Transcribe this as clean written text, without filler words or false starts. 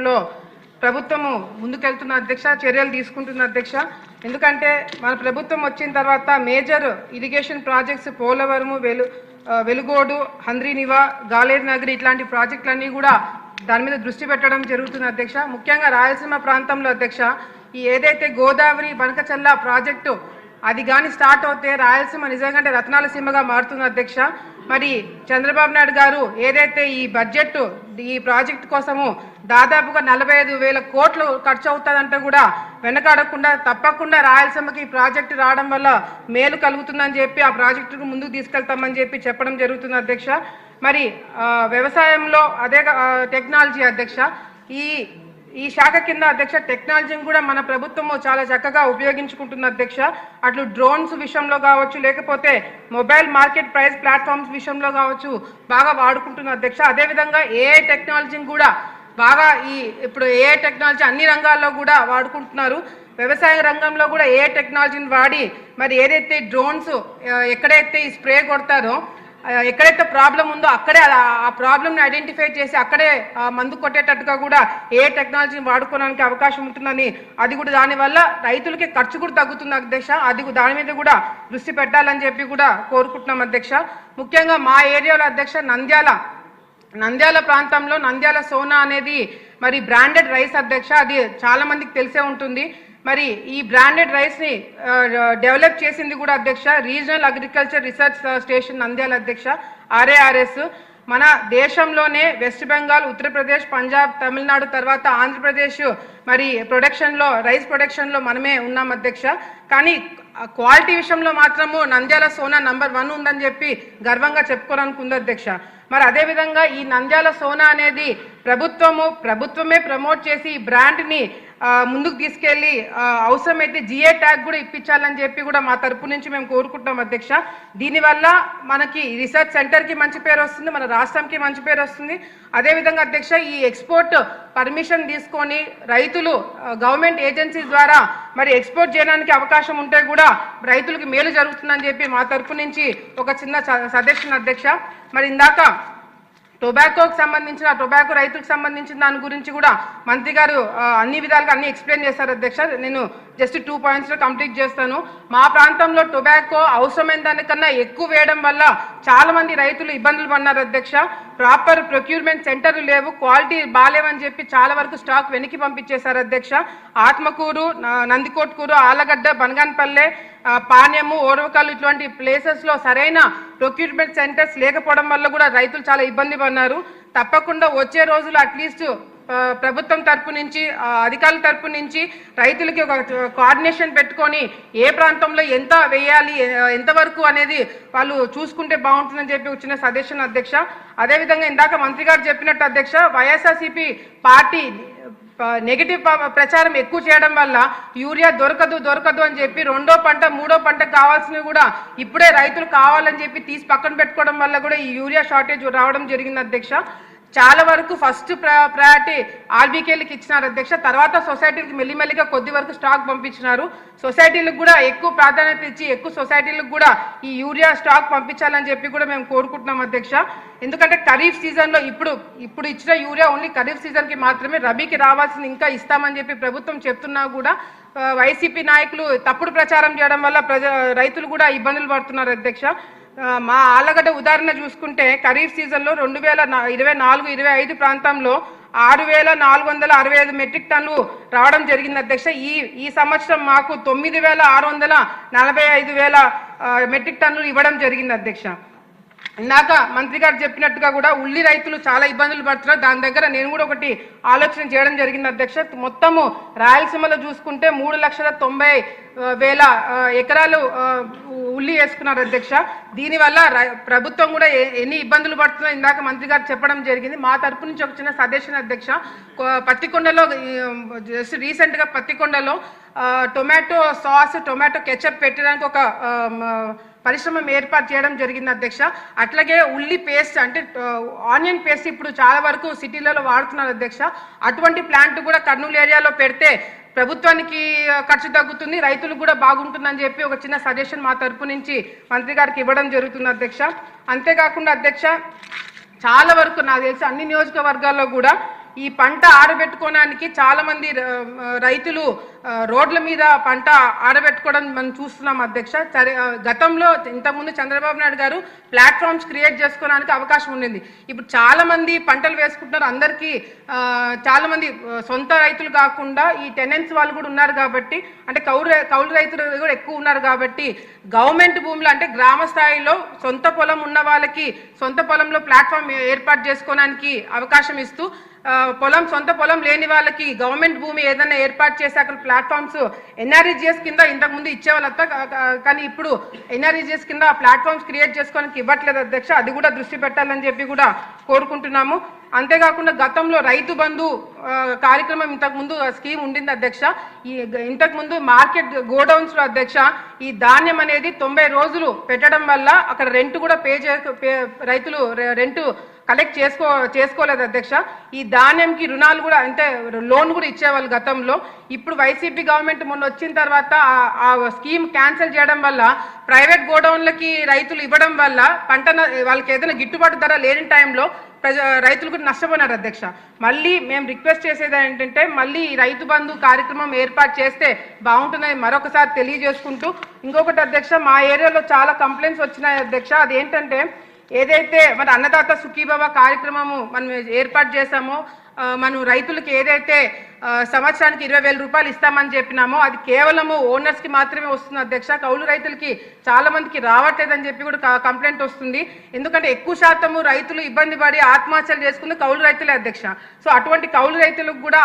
లో ప్రభుత్వము ముందుకెళ్తున్న అధ్యక్ష, చర్యలు తీసుకుంటున్న అధ్యక్ష. ఎందుకంటే మన ప్రభుత్వం వచ్చిన తర్వాత major irrigation projects Polavaram, Velugodu, Handri-Neeva, Galeru Nagari ఇట్లాంటి ప్రాజెక్టులన్నీ కూడా దాని మీద దృష్టి పెట్టడం జరుగుతుంది అధ్యక్ష. ముఖ్యంగా రాయలసీమ ప్రాంతంలో అధ్యక్ష, ఈ ఏదైతే గోదావరి బనకచల్ల ప్రాజెక్టు అది కానీ స్టార్ట్ అవుతే రాయలసీమ నిజంగా రత్నాల సీమగా మారుతుంది అధ్యక్ష. మరి చంద్రబాబు నాయుడు గారు ఏదైతే ఈ బడ్జెట్ ఈ ప్రాజెక్ట్ కోసము దాదాపుగా 45,000 కోట్లు ఖర్చు అవుతుందంటే కూడా వెనకాడకుండా తప్పకుండా రాయలసీమకి ఈ ప్రాజెక్టు రావడం వల్ల మేలు కలుగుతుందని చెప్పి ఆ ప్రాజెక్టుకు ముందుకు తీసుకెళ్తామని చెప్పి చెప్పడం జరుగుతుంది అధ్యక్ష. మరి వ్యవసాయంలో అదే టెక్నాలజీ అధ్యక్ష, ఈ శాఖ కింద అధ్యక్ష టెక్నాలజీని కూడా మన ప్రభుత్వము చాలా చక్కగా ఉపయోగించుకుంటుంది అధ్యక్ష. అట్లు డ్రోన్స్ విషయంలో కావచ్చు, లేకపోతే మొబైల్ మార్కెట్ ప్రైస్ ప్లాట్ఫామ్స్ విషయంలో కావచ్చు బాగా వాడుకుంటుంది అధ్యక్ష. అదేవిధంగా ఏఐ టెక్నాలజీని కూడా బాగా ఇప్పుడు ఏఐ టెక్నాలజీ అన్ని రంగాల్లో కూడా వాడుకుంటున్నారు. వ్యవసాయ రంగంలో కూడా ఏఐ టెక్నాలజీని వాడి మరి ఏదైతే డ్రోన్స్ ఎక్కడైతే ఈ స్ప్రే కొడతారో, ఎక్కడైతే ప్రాబ్లం ఉందో అక్కడే ఆ ప్రాబ్లమ్ని ఐడెంటిఫై చేసి అక్కడే మందు కొట్టేటట్టుగా కూడా ఏ టెక్నాలజీని వాడుకోవడానికి అవకాశం ఉంటుందని, అది కూడా దానివల్ల రైతులకి ఖర్చు కూడా తగ్గుతుంది అధ్యక్ష. అది దాని మీద కూడా దృష్టి పెట్టాలని చెప్పి కూడా కోరుకుంటున్నాం అధ్యక్ష. ముఖ్యంగా మా ఏరియాలో అధ్యక్ష నంద్యాల ప్రాంతంలో నంద్యాల సోనా అనేది మరి బ్రాండెడ్ రైస్ అధ్యక్ష. అది చాలా మందికి తెలిసే ఉంటుంది. మరి ఈ బ్రాండెడ్ రైస్ని డెవలప్ చేసింది కూడా అధ్యక్ష regional agriculture research station Nandyal అధ్యక్ష, RARS. మన దేశంలోనే వెస్ట్ బెంగాల్, ఉత్తరప్రదేశ్, పంజాబ్, తమిళనాడు తర్వాత ఆంధ్రప్రదేశ్ మరి రైస్ ప్రొడక్షన్లో మనమే ఉన్నాం అధ్యక్ష. కానీ క్వాలిటీ విషయంలో మాత్రము నంద్యాల సోనా నంబర్ 1 ఉందని చెప్పి గర్వంగా చెప్పుకోవడానికి ఉంది అధ్యక్ష. మరి అదేవిధంగా ఈ నంద్యాల సోనా అనేది ప్రభుత్వమే ప్రమోట్ చేసి ఈ బ్రాండ్ని ముందుకు తీసుకెళ్లి అవసరమైతే GI ట్యాగ్ కూడా ఇప్పించాలని చెప్పి కూడా మా తరపు నుంచి మేము కోరుకుంటున్నాం అధ్యక్ష. దీనివల్ల మనకి రీసెర్చ్ సెంటర్కి మంచి పేరు వస్తుంది, మన రాష్ట్రంకి మంచి పేరు వస్తుంది. అదేవిధంగా అధ్యక్ష ఈ ఎక్స్పోర్ట్ పర్మిషన్ తీసుకొని రైతులు గవర్నమెంట్ ఏజెన్సీ ద్వారా మరి ఎక్స్పోర్ట్ చేయడానికి అవకాశం ఉంటే కూడా రైతులకి మేలు జరుగుతుందని చెప్పి మా తరపు నుంచి ఒక చిన్న సజెషన్ అధ్యక్ష. మరి ఇందాక టొబాకోకి సంబంధించిన టొబాకో రైతులకు సంబంధించిన దాని గురించి కూడా మంత్రి గారు అన్ని విధాలుగా అన్ని ఎక్స్ప్లెయిన్ చేశారు అధ్యక్ష. నేను జస్ట్ 2 పాయింట్స్లో కంప్లీట్ చేస్తాను. మా ప్రాంతంలో టొబాకో అవసరమైన దానికన్నా ఎక్కువ వేయడం వల్ల చాలా మంది రైతులు ఇబ్బందులు పడినారు అధ్యక్ష. ప్రాపర్ ప్రొక్యూర్మెంట్ సెంటర్లు లేవు, క్వాలిటీ బాగాలేవని చెప్పి చాలా వరకు స్టాక్ వెనక్కి పంపించేశారు అధ్యక్ష. ఆత్మకూరు, నందికోట్కూరు, ఆలగడ్డ, బనగానపల్లె, పాణ్యము, ఓరవకల్లు ఇటువంటి ప్లేసెస్లో సరైన ప్రొక్యూర్మెంట్ సెంటర్స్ లేకపోవడం వల్ల కూడా రైతులు చాలా ఇబ్బంది పడినారు. తప్పకుండా వచ్చే రోజులు అట్లీస్ట్ ప్రభుత్వం తరపు నుంచి అధికారుల తరపు నుంచి రైతులకి ఒక కోఆర్డినేషన్ పెట్టుకొని ఏ ప్రాంతంలో ఎంత వేయాలి, ఎంతవరకు అనేది వాళ్ళు చూసుకుంటే బాగుంటుందని చెప్పి వచ్చిన సజెషన్ అధ్యక్ష. అదేవిధంగా ఇందాక మంత్రి గారు చెప్పినట్టు అధ్యక్ష, వైఎస్ఆర్సీపీ పార్టీ నెగిటివ్ ప్రచారం ఎక్కువ చేయడం వల్ల యూరియా దొరకదు అని చెప్పి 2వ పంట 3వ పంటకు కావాల్సినవి కూడా ఇప్పుడే రైతులు కావాలని చెప్పి తీసి పక్కన పెట్టుకోవడం వల్ల కూడా ఈ యూరియా షార్టేజ్ రావడం జరిగింది అధ్యక్ష. చాలా వరకు ఫస్ట్ ప్రయారిటీ RBKలకి ఇచ్చినారు అధ్యక్ష. తర్వాత సొసైటీలకు మెల్లిమెల్లిగా కొద్ది వరకు స్టాక్ పంపించినారు. సొసైటీలకు కూడా ఎక్కువ ప్రాధాన్యత ఇచ్చి ఎక్కువ సొసైటీలకు కూడా ఈ యూరియా స్టాక్ పంపించాలని చెప్పి కూడా మేము కోరుకుంటున్నాం అధ్యక్ష. ఎందుకంటే ఖరీఫ్ సీజన్లో ఇప్పుడు ఇచ్చిన యూరియా ఓన్లీ ఖరీఫ్ సీజన్కి మాత్రమే, రబీకి రావాల్సింది ఇంకా ఇస్తామని చెప్పి ప్రభుత్వం చెప్తున్నా కూడా వైసీపీ నాయకులు తప్పుడు ప్రచారం చేయడం వల్ల రైతులు కూడా ఇబ్బందులు పడుతున్నారు అధ్యక్ష. మా ఆలగడ్డ ఉదాహరణ చూసుకుంటే ఖరీఫ్ సీజన్లో 2024-25 ప్రాంతంలో 6,465 మెట్రిక్ టన్నులు రావడం జరిగింది అధ్యక్ష. ఈ సంవత్సరం మాకు 9,645 మెట్రిక్ టన్నులు ఇవ్వడం జరిగింది అధ్యక్ష. ఇందాక మంత్రి గారు చెప్పినట్టుగా కూడా ఉల్లి రైతులు చాలా ఇబ్బందులు పడుతున్నారు. దాని దగ్గర నేను కూడా ఒకటి ఆలోచన చేయడం జరిగింది అధ్యక్ష. మొత్తము రాయలసీమలో చూసుకుంటే 3,90,000 ఎకరాలు ఉల్లి వేసుకున్నారు అధ్యక్ష. దీనివల్ల ప్రభుత్వం కూడా ఎన్ని ఇబ్బందులు పడుతుందో ఇందాక మంత్రి గారు చెప్పడం జరిగింది. మా తరపు నుంచి ఒక చిన్న సజెషన్ అధ్యక్ష, పత్తికొండలో జస్ట్ రీసెంట్గా పత్తికొండలో టొమాటో సాస్, టొమాటో కెచప్ పెట్టడానికి ఒక పరిశ్రమ ఏర్పాటు చేయడం జరిగింది అధ్యక్ష. అట్లాగే ఉల్లి పేస్ట్ అంటే ఆనియన్ పేస్ట్ ఇప్పుడు చాలా వరకు సిటీలలో వాడుతున్నారు అధ్యక్ష. అటువంటి ప్లాంట్ కూడా కర్నూలు ఏరియాలో పెడితే ప్రభుత్వానికి ఖర్చు తగ్గుతుంది, రైతులకు కూడా బాగుంటుందని చెప్పి ఒక చిన్న సజెషన్ మా తరపు నుంచి మంత్రి గారికి ఇవ్వడం జరుగుతుంది అధ్యక్ష. అంతేకాకుండా అధ్యక్ష చాలా వరకు నాకు తెలిసి అన్ని నియోజకవర్గాల్లో కూడా ఈ పంట ఆరబెట్టుకోవడానికి చాలా మంది రైతులు రోడ్ల మీద పంట ఆరబెట్టుకోవడం మనం చూస్తున్నాం అధ్యక్ష. గతంలో ఇంతకుముందు చంద్రబాబు నాయుడు గారు ప్లాట్ఫామ్స్ క్రియేట్ చేసుకోవడానికి అవకాశం ఉండింది. ఇప్పుడు చాలా మంది పంటలు వేసుకుంటున్నారు. అందరికీ చాలా మంది సొంత రైతులు కాకుండా ఈ టెనెంట్స్ వాళ్ళు కూడా ఉన్నారు కాబట్టి, అంటే కౌలు రైతులు కూడా ఎక్కువ ఉన్నారు కాబట్టి గవర్నమెంట్ భూములు అంటే గ్రామ స్థాయిలో సొంత పొలం ఉన్న వాళ్ళకి సొంత పొలంలో ప్లాట్ఫామ్ ఏర్పాటు చేసుకోవడానికి అవకాశం ఇస్తూ, సొంత పొలం లేని వాళ్ళకి గవర్నమెంట్ భూమి ఏదైనా ఏర్పాటు చేసి అక్కడ ప్లాట్ఫామ్స్ ఎన్ఆర్ఈజిఎస్ కింద ఇంతకుముందు ఇచ్చేవాళ్ళ, కానీ ఇప్పుడు ఎన్ఆర్ఈజిఎస్ కింద ప్లాట్ఫామ్స్ క్రియేట్ చేసుకోవడానికి ఇవ్వట్లేదు అధ్యక్ష. అది కూడా దృష్టి పెట్టాలని చెప్పి కూడా కోరుకుంటున్నాము. అంతేకాకుండా గతంలో రైతు బంధు కార్యక్రమం ఇంతకుముందు స్కీమ్ ఉండింది అధ్యక్ష. ఇంతకుముందు మార్కెట్ గోడౌన్స్లో అధ్యక్ష ఈ ధాన్యం అనేది 90 రోజులు పెట్టడం వల్ల అక్కడ రెంట్ కూడా రైతులు రెంట్ కలెక్ట్ చేసుకోలేదు అధ్యక్ష. ఈ ధాన్యంకి రుణాలు కూడా అంటే లోన్ కూడా ఇచ్చేవాళ్ళు గతంలో. ఇప్పుడు వైసీపీ గవర్నమెంట్ మొన్న వచ్చిన తర్వాత ఆ స్కీమ్ క్యాన్సిల్ చేయడం వల్ల ప్రైవేట్ గోడౌన్లకి రైతులు ఇవ్వడం వల్ల వాళ్ళకి ఏదైనా గిట్టుబాటు ధర లేని టైంలో రైతులు కూడా నష్టపోయినారు అధ్యక్ష. మళ్ళీ మేము రిక్వెస్ట్ చేసేది ఏంటంటే మళ్ళీ ఈ రైతు బంధు కార్యక్రమం ఏర్పాటు చేస్తే బాగుంటుందని మరొకసారి తెలియజేసుకుంటూ, ఇంకొకటి అధ్యక్ష, మా ఏరియాలో చాలా కంప్లైంట్స్ వచ్చినాయి అధ్యక్ష. అదేంటంటే ఏదైతే మన అన్నదాత సుఖీభవ కార్యక్రమము మనం ఏర్పాటు చేశామో, మనం రైతులకు ఏదైతే సంవత్సరానికి 20,000 రూపాయలు ఇస్తామని చెప్పినామో అది కేవలము ఓనర్స్కి మాత్రమే వస్తుంది అధ్యక్ష. కౌలు రైతులకి చాలా మందికి రావట్లేదని చెప్పి కూడా కంప్లైంట్ వస్తుంది. ఎందుకంటే ఎక్కువ శాతము రైతులు ఇబ్బంది పడి ఆత్మహత్యలు చేసుకుంది కౌలు రైతులే అధ్యక్ష. సో అటువంటి కౌలు రైతులకు కూడా